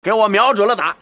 给我瞄准了打。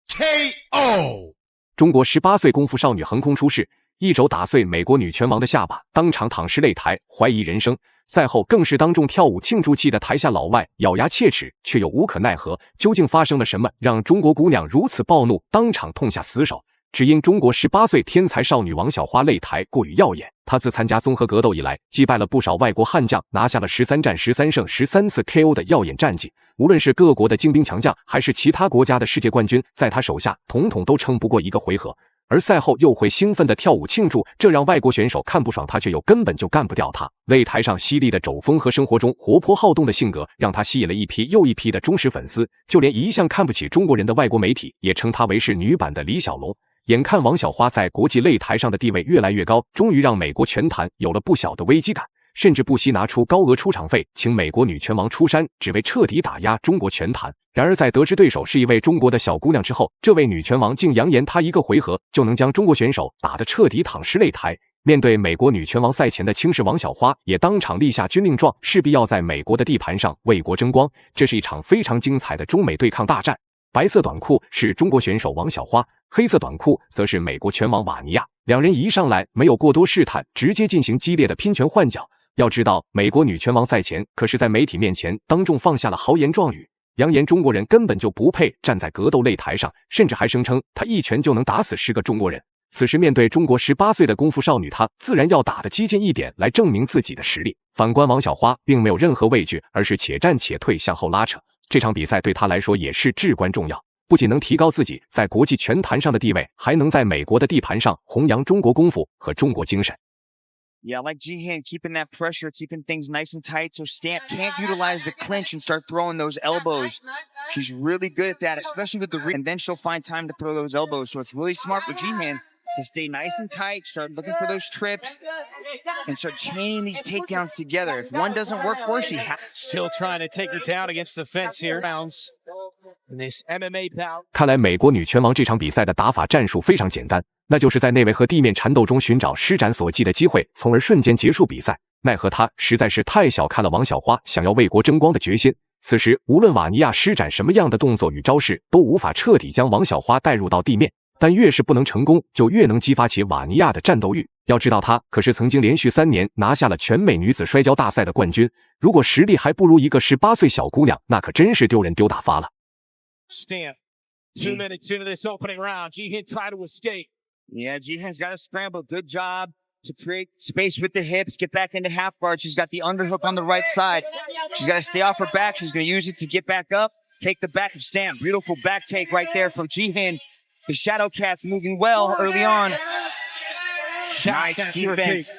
KO。中国18岁功夫少女横空出世，一肘打碎美国女拳王的下巴，当场躺尸擂台，怀疑人生。赛后更是当众跳舞庆祝，气得台下老外咬牙切齿，却又无可奈何。究竟发生了什么，让中国姑娘如此暴怒，当场痛下死手？只因中国18岁天才少女王小花擂台过于耀眼。她自参加综合格斗以来，击败了不少外国悍将，拿下了13战13胜13次 KO 的耀眼战绩。无论是各国的精兵强将，还是其他国家的世界冠军，在她手下统统都撑不过一个回合。而赛后又会兴奋地跳舞庆祝，这让外国选手看不爽，他却又根本就干不掉他。擂台上犀利的肘风和生活中活泼好动的性格，让他吸引了一批又一批的忠实粉丝。就连一向看不起中国人的外国媒体，也称她为是女版的李小龙。眼看王小花在国际擂台上的地位越来越高，终于让美国拳坛有了不小的危机感，甚至不惜拿出高额出场费，请美国女拳王出山，只为彻底打压中国拳坛。然而在得知对手是一位中国的小姑娘之后，这位女拳王竟扬言她一个回合就能将中国选手打得彻底躺尸擂台。面对美国女拳王赛前的轻视，王小花也当场立下军令状，势必要在美国的地盘上为国争光。这是一场非常精彩的中美对抗大战。白色短裤是中国选手王小花，黑色短裤则是美国拳王瓦尼亚。两人一上来没有过多试探，直接进行激烈的拼拳换脚。要知道，美国女拳王赛前可是在媒体面前当众放下了豪言壮语，扬言中国人根本就不配站在格斗擂台上，甚至还声称她一拳就能打死10个中国人。此时面对中国18岁的功夫少女，她自然要打得激进一点，来证明自己的实力。反观王小花并没有任何畏惧，而是且战且退，向后拉扯。这场比赛对她来说也是至关重要，不仅能提高自己在国际拳坛上的地位，还能在美国的地盘上弘扬中国功夫和中国精神。Yeah, I like Jihan keeping that pressure, keeping things nice and tight, so Stamp can't utilize the clinch and start throwing those elbows. She's really good at that, especially with the and then she'll find time to throw those elbows, so it's really smart for Jihan to stay nice and tight, start looking for those trips, and start chaining these takedowns together. If one doesn't work for her, she still trying to take her down against the fence here. In this MMA bout. 看来美国女拳王这场比赛的打法战术非常简单，那就是在内围和地面缠斗中寻找施展所技的机会，从而瞬间结束比赛。奈何她实在是太小看了王小花想要为国争光的决心。此时无论瓦尼亚施展什么样的动作与招式，都无法彻底将王小花带入到地面。但越是不能成功，就越能激发起瓦尼亚的战斗欲。要知道，她可是曾经连续3年拿下了全美女子摔跤大赛的冠军。如果实力还不如一个18岁小姑娘，那可真是丢人丢大发了。Stamp. 2 minutes into this opening round, Jihan tried to escape. Yeah, Jihan's got to scramble. Good job to create space with the hips, get back into half guard. She's got the underhook on the right side. She's got to stay off her back. She's going to use it to get back up, take the back of Stamp. Beautiful back take right there from Jihan. The Shadow Cat's moving well early on. Nice defense.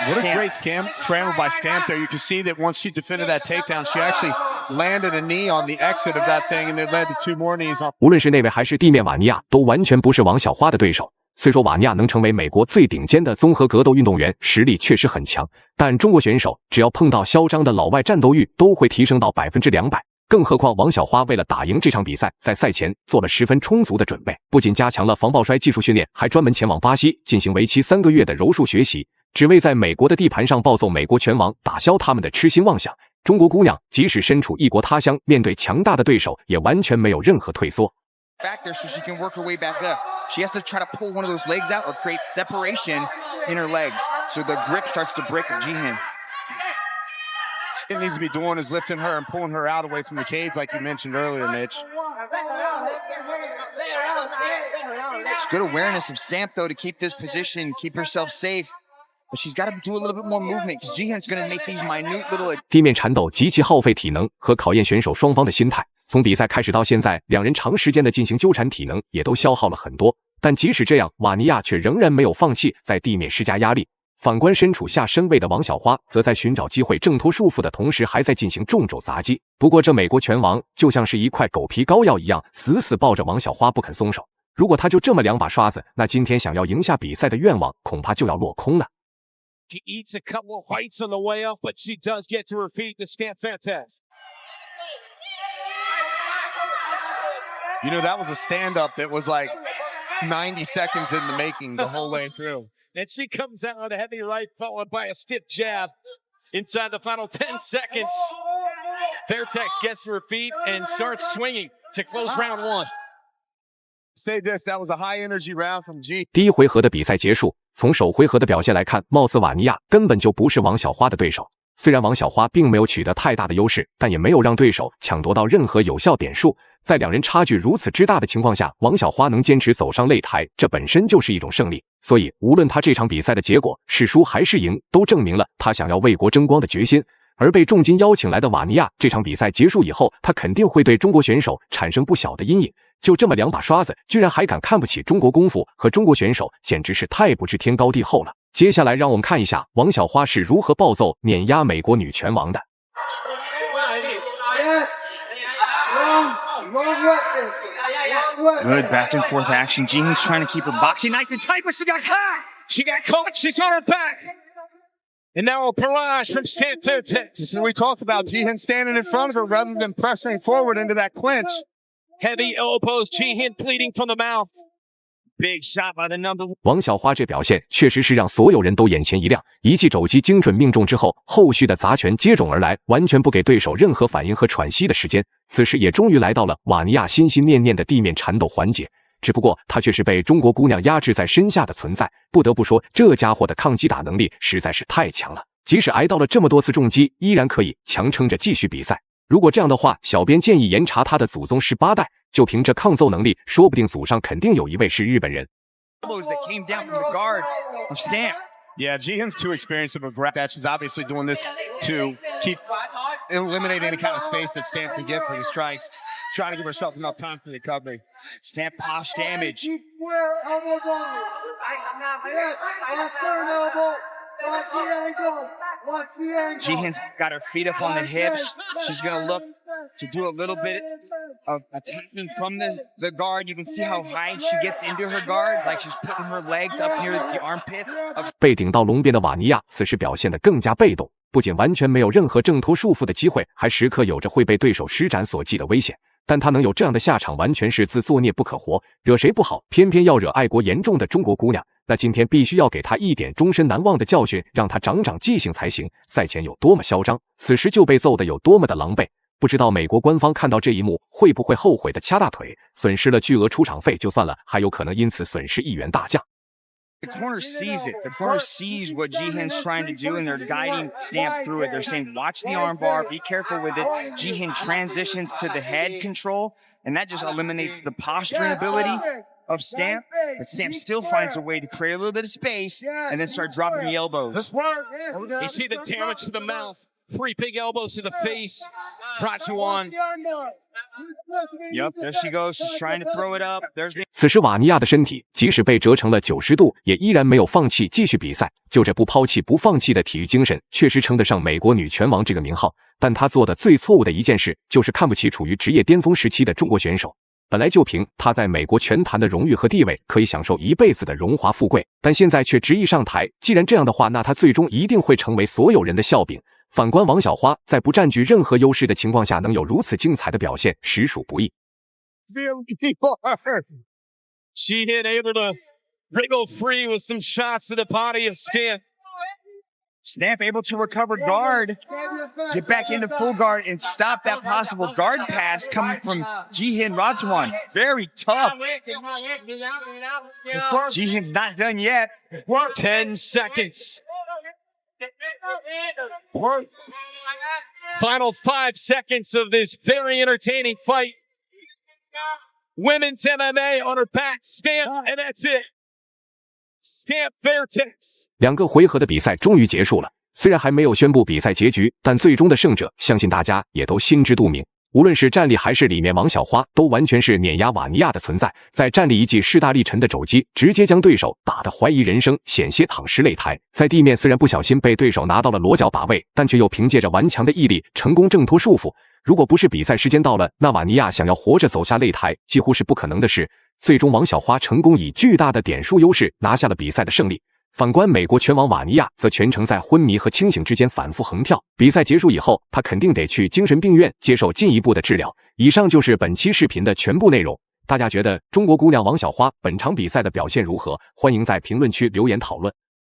What a great scramble by Stamp there. You can see that once she defended that takedown, she actually landed a knee on the exit of that thing, and it led to 2 more knees. 无论是内围还是地面，瓦尼亚都完全不是王小花的对手。虽说瓦尼亚能成为美国最顶尖的综合格斗运动员，实力确实很强，但中国选手只要碰到嚣张的老外，战斗欲都会提升到200%。更何况王小花为了打赢这场比赛，在赛前做了10分充足的准备，不仅加强了防抱摔技术训练，还专门前往巴西进行为期3个月的柔术学习，只为在美国的地盘上暴揍美国拳王，打消他们的痴心妄想。中国姑娘即使身处异国他乡，面对强大的对手，也完全没有任何退缩。Back there so she can work her way back up. She has to try to pull one of those legs out or create separation in her legs, so the grip starts to break with Jihan. It needs to be doing is lifting her and pulling her out away from the cage, like you mentioned earlier, Mitch. It's good awareness of Stamp, though, to keep this position, keep herself safe. But she's got to do a little bit more movement, because Jihan's going to make these minute little... 地面缠斗极其耗费体能和考验选手双方的心态。从比赛开始到现在，两人长时间的进行纠缠，体能也都消耗了很多。但即使这样，瓦尼亚却仍然没有放弃在地面施加压力。反观身处下身位的王小花，则在寻找机会挣脱束缚的同时，还在进行重肘砸击。不过这美国拳王就像是一块狗皮膏药一样，死死抱着王小花不肯松手。如果他就这么2把刷子，那今天想要赢下比赛的愿望恐怕就要落空了。She eats a couple of bites on the way up, but she does get to her feet to Stamp Fantas. You know, that was a stand-up that was like 90 seconds in the making the whole way through. Then she comes out with a heavy right followed by a stiff jab. Inside the final 10 seconds, Fairtex gets to her feet and starts swinging to close round one. Say this, that was a high energy round from G. 第一回合的比赛结束，从首回合的表现来看，貌似瓦尼亚根本就不是王小花的对手。虽然王小花并没有取得太大的优势，但也没有让对手抢夺到任何有效点数。在两人差距如此之大的情况下，王小花能坚持走上擂台，这本身就是一种胜利。所以，无论他这场比赛的结果是输还是赢，都证明了他想要为国争光的决心。而被重金邀请来的瓦尼亚，这场比赛结束以后，他肯定会对中国选手产生不小的阴影。就这么两把刷子，居然还敢看不起中国功夫和中国选手，简直是太不知天高地厚了。接下来让我们看一下王小花是如何暴揍碾压美国女拳王的。Good back and forth action. Jihin's trying to keep her boxing nice and tight, but she got caught. She got caught. She's on her back. And now a barrage from Stamp Fairtex. So we talked about Jihin standing in front of her rather than pressuring forward into that clinch. Heavy elbows. Jihin bleeding from the mouth. Big shot by the number one. 王小花这表现确实是让所有人都眼前一亮，一记肘击精准命中之后，后续的砸拳接踵而来，完全不给对手任何反应和喘息的时间。此时也终于来到了瓦尼亚心心念念的地面缠斗环节，只不过他却是被中国姑娘压制在身下的存在。不得不说，这家伙的抗击打能力实在是太强了，即使挨到了这么多次重击，依然可以强撑着继续比赛。如果这样的话，小编建议严查他的祖宗18代。就凭这抗揍能力，说不定祖上肯定有一位是日本人。Elbows that came down from the guard of Stamp. Yeah, Jihin's too experienced of a grab that she's obviously doing this to keep eliminating any kind of space that Stamp can get for the strikes, trying to give herself enough time for the recovery. Stamp posh damage. Jihin's got her feet up on the hips. She's going to look to do a little bit of attacking from the guard. You can see how high she gets into her guard, like she's putting her legs up near the armpits. 被顶到笼边的瓦尼亚此时表现得更加被动，不仅完全没有任何挣脱束缚的机会，还时刻有着会被对手施展所技的危险。但他能有这样的下场，完全是自作孽不可活，惹谁不好，偏偏要惹爱国严重的中国姑娘。那今天必须要给他一点终身难忘的教训，让他长长记性才行。赛前有多么嚣张，此时就被揍得有多么的狼狈。不知道美国官方看到这一幕会不会后悔的掐大腿，损失了巨额出场费就算了，还有可能因此损失1员大将。The corner sees it. The corner sees what Jihin's trying to do, and they're guiding Stamp through it. They're saying, watch the arm bar, be careful with it. Jihin transitions to the head control, and that just eliminates the posturing ability of Stamp. But Stamp still finds a way to create a little bit of space and then start dropping the elbows. You see the damage to the mouth. 3 big elbows to the face. Ratuan. Yep, there she goes. She's trying to throw it up. There's the 此时瓦尼亚的身体即使被折成了90度，也依然没有放弃继续比赛。就这不抛弃不放弃的体育精神，确实称得上美国女拳王这个名号。但他做的最错误的一件事，就是看不起处于职业巅峰时期的中国选手。本来就凭他在美国拳坛的荣誉和地位，可以享受一辈子的荣华富贵，但现在却执意上台。既然这样的话，那他最终一定会成为所有人的笑柄。反观王小花，在不占据任何优势的情况下，能有如此精彩的表现，实属不易。She hit able to wriggle free with some shots to the body of Stamp. Stamp able to recover guard, get back into full guard, and stop that possible guard pass coming from Jihin Ratuan. Very tough. Jihin's not done yet. 10 seconds. Final 5 seconds of this very entertaining fight. Women's MMA on her back, Stamp, and that's it. Stamp Fairtex. 2个回合的比赛终于结束了，虽然还没有宣布比赛结局，但最终的胜者相信大家也都心知肚明。无论是战力还是里面王小花，都完全是碾压瓦尼亚的存在。在战力一记势大力沉的肘击，直接将对手打得怀疑人生，险些躺尸擂台。在地面虽然不小心被对手拿到了裸脚把位，但却又凭借着顽强的毅力成功挣脱束缚。如果不是比赛时间到了，那瓦尼亚想要活着走下擂台几乎是不可能的事。最终王小花成功以巨大的点数优势拿下了比赛的胜利。反观美国拳王瓦尼亚，则全程在昏迷和清醒之间反复横跳。比赛结束以后，他肯定得去精神病院接受进一步的治疗。以上就是本期视频的全部内容。大家觉得中国姑娘王小花本场比赛的表现如何？欢迎在评论区留言讨论。